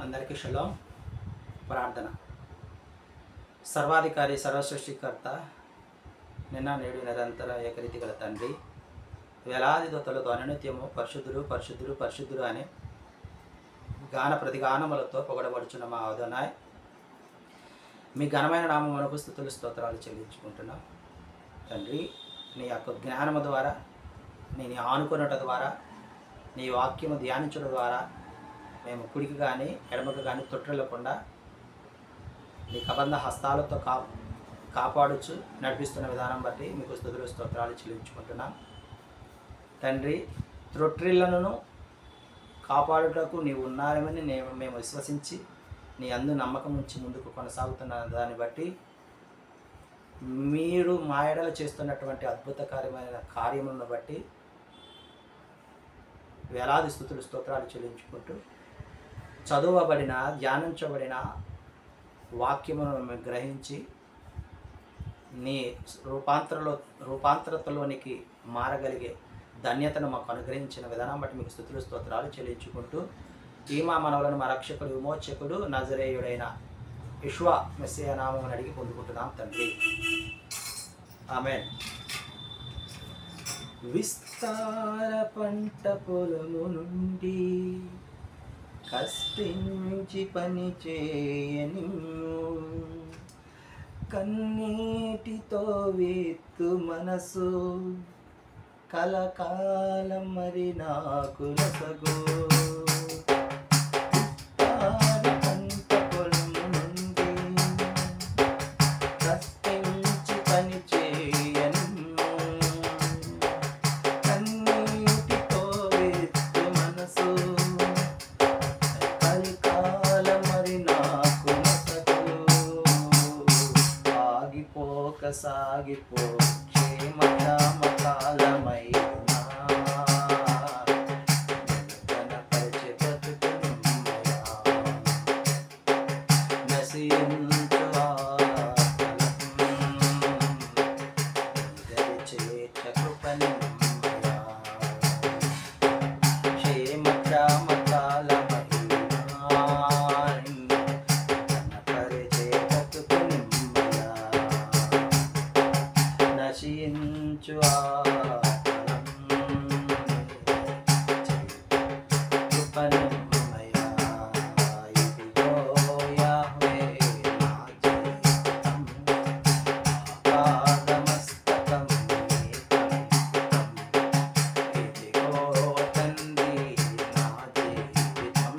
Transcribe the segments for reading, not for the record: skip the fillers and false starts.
అందరికీ షలోం. ప్రార్థన. సర్వాధికారి సర్వసృష్టికర్త, నిన్న నేడు నిరంతర ఏకరీతి గల తండ్రి, వేలాది దూతలతో అనునిత్యము పరిశుద్ధుడు పరిశుద్ధుడు పరిశుద్ధుడు అని గాన ప్రతిగానములతో పొగడబడుచున్న మా అదోనాయ్, మీ ఘనమైన నామమునకు స్తుతులు స్తోత్రాలు చెల్లించుకుంటున్నాం. తండ్రి, నీ యొక్క జ్ఞానము ద్వారా, నీ ఆనుకొనుట ద్వారా, నీ వాక్యము ధ్యానించడం ద్వారా మేము కుడికి కానీ ఎడమకు కానీ తొట్టిల్లకుండా నీ కబంధ హస్తాలతో కాపాడుచు నడిపిస్తున్న విధానం బట్టి మీకు స్తుతులు స్తోత్రాలు చెల్లించుకుంటున్నాం. తండ్రి, తొట్టిళ్లను కాపాడుటకు నీవు ఉన్నారని మేము విశ్వసించి నీ అందు నమ్మకం ఉంచి ముందుకు కొనసాగుతున్న దాన్ని బట్టి మీరు మా ఎడల చేస్తున్నటువంటి అద్భుతకరమైన కార్యములను బట్టి వేలాది స్తుతులు స్తోత్రాలు చెల్లించుకుంటూ, చదువబడిన ధ్యానించబడిన వాక్యమును గ్రహించి నీ రూపాంతరతలోనికి మారగలిగే ధన్యతను మాకు అనుగ్రహించిన విధానం బట్టి మీకు స్తుతులు స్తోత్రాలు చెల్లించుకుంటూ, ఈ మా మనవులను మా రక్షకుడు విమోచకుడు నజరేయుడైన యెషువా మెస్సియా నామమును అడిగి పొందుకుంటున్నాం తండ్రి, ఆమేన్. విస్తార పంట పొలము నుండి కష్టించి పని చేయని కన్నీటితో వేత్తు మనసు కలకాలం మరి నాకు రసగో. సాగిపో క్షేమకాలమైనా పరిచే నశించు కృపని నశించు కృపనిమ్మయా. ఇదిగో యాహ్వే నా జీవితం, ఆపాదమస్తకం నీకంకితం. ఇదిగో తండ్రి నా జీవితం,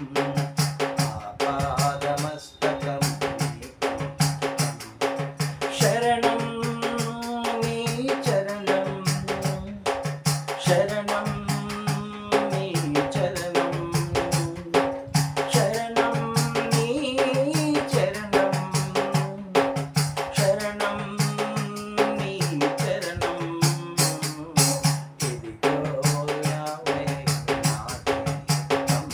ఆపాదమస్తకం నీకంకితం. శరణం శరణం నీ చరణం, శరణం నీ చరణం, శరణం నీ చరణం. ఇదిగో యాహ్వే నా జీవితం,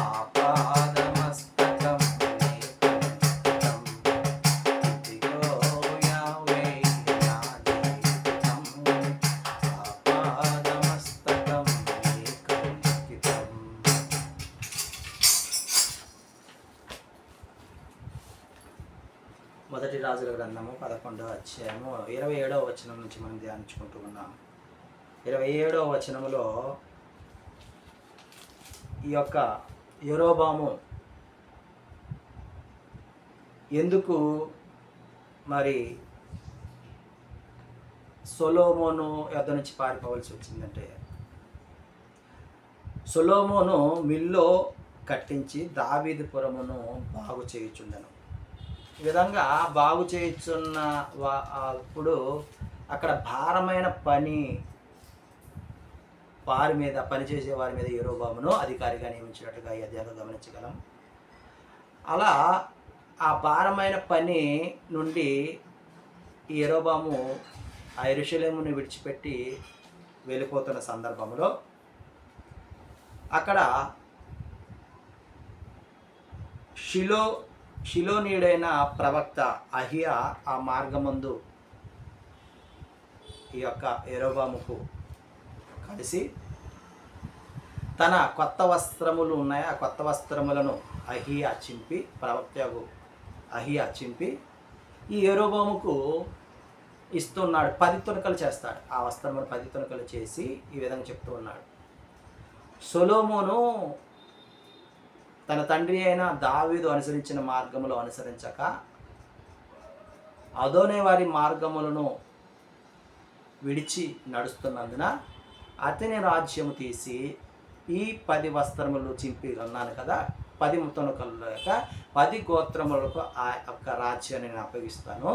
ఆపాదమస్తకం నీకంకితం. ఇదిగో యాహ్వే నా జీవితం, మొదటి రాజుల గ్రంథము 11వ అధ్యాయము 27వ వచనం నుంచి మనం ధ్యానించుకుంటూ ఉన్నాం. 27వ వచనములో ఈ యొక్క యెరోబాము ఎందుకు మరి సొలొమోను యొద్ద నుంచి పారిపోవలసి వచ్చిందంటే, సొలొమోను మిల్లో కట్టించి దావీదుపురమును బాగు చేయుచుండెను. ఈ విధంగా బాగు చేయుచున్న అప్పుడు అక్కడ భారమైన పని వారి మీద, పనిచేసే వారి మీద యెరోబామును అధికారిగా నియమించినట్టుగా ఈ అధ్యాయంలో గమనించగలం. అలా ఆ భారమైన పని నుండి ఈ యెరోబాము ఆ యెరూషలేమును విడిచిపెట్టి వెళ్ళిపోతున్న సందర్భంలో అక్కడ షిలోనీయుడైన ప్రవక్త అహియా ఆ మార్గమందు ఈ యొక్క యెరోబాముకు కలిసి తన కొత్త వస్త్రములు ఉన్నాయి, ఆ కొత్త వస్త్రములను అహియా చింపి, ప్రవక్తకు అహియా చింపి ఈ యెరోబోముకు ఇస్తున్నాడు. 10 తునకలు చేస్తాడు. ఆ వస్త్రమును 10 తునకలు చేసి ఈ విధంగా చెప్తూ ఉన్నాడు, సొలొమోను తన తండ్రి అయిన దావీదు అనుసరించిన మార్గములో అనుసరించక అదోనే వారి మార్గములను విడిచి నడుస్తున్నందున అతని రాజ్యము తీసి ఈ 10 వస్త్రములు చింపి అన్నాను కదా, 10 తునకలు లేక 10 గోత్రములకు ఆ యొక్క రాజ్యాన్ని నేను అప్పగిస్తాను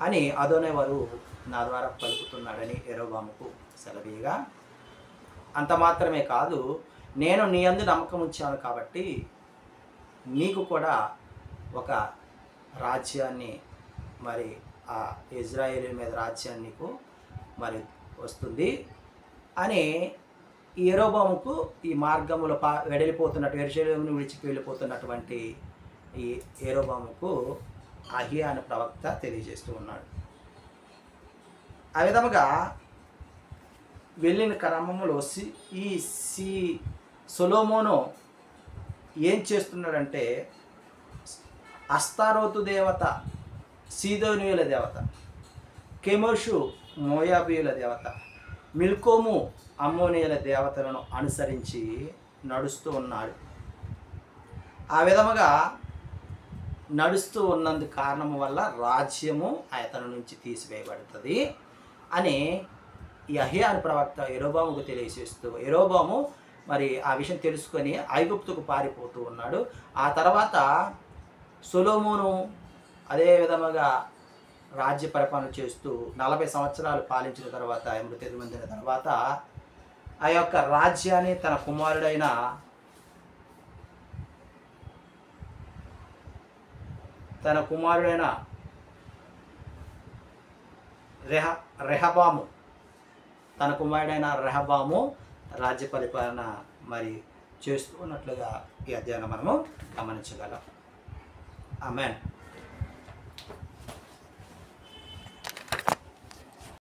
అని అదోనే వారు నా ద్వారా పలుకుతున్నాడని యెరోబాముకు సెలవీయగా, అంత మాత్రమే కాదు, నేను నీ యందు నమ్మకం ఉంచాను కాబట్టి నీకు కూడా ఒక రాజ్యాన్ని, మరి ఆ ఇజ్రాయేలు మీద రాజ్యాన్ని నీకు మరి వస్తుంది అని ఈ యెరోబాముకు ఈ మార్గములో వెడలిపోతున్నట్టు యెరూషలేమును విడిచి వెళ్ళిపోతున్నటువంటి ఈ యెరోబాముకు అహియా అనే ప్రవక్త తెలియజేస్తూ ఉన్నాడు. ఆ విధముగా వెళ్ళిన క్రమంలో సొలొమోను ఏం చేస్తున్నాడంటే, అస్తారోతు దేవత, సీదోనీయుల దేవత, కెమోషు మోయాబీయుల దేవత, మిల్కోము అమ్మోనీయుల దేవతలను అనుసరించి నడుస్తూ ఉన్నాడు. ఆ విధముగా నడుస్తూ ఉన్నందుకు కారణము వల్ల రాజ్యము అతని నుంచి తీసివేయబడుతుంది అని ఈ అహియా అనే ప్రవక్త యెరోబాముకు తెలియజేస్తూ, యెరోబాము మరి ఆ విషయం తెలుసుకొని ఐగుప్తుకు పారిపోతూ ఉన్నాడు. ఆ తర్వాత సొలొమోను అదే విధముగా రాజ్య పరిపాలన చేస్తూ 40 సంవత్సరాలు పాలించిన తర్వాత, మృతి పొందిన తర్వాత ఆ యొక్క రాజ్యాన్ని తన కుమారుడైన రెహబాము రాజ్య పరిపాలన మరి చేస్తూ ఉన్నట్లుగా ఈ అధ్యాయం మనము గమనించగలం. ఆమేన్.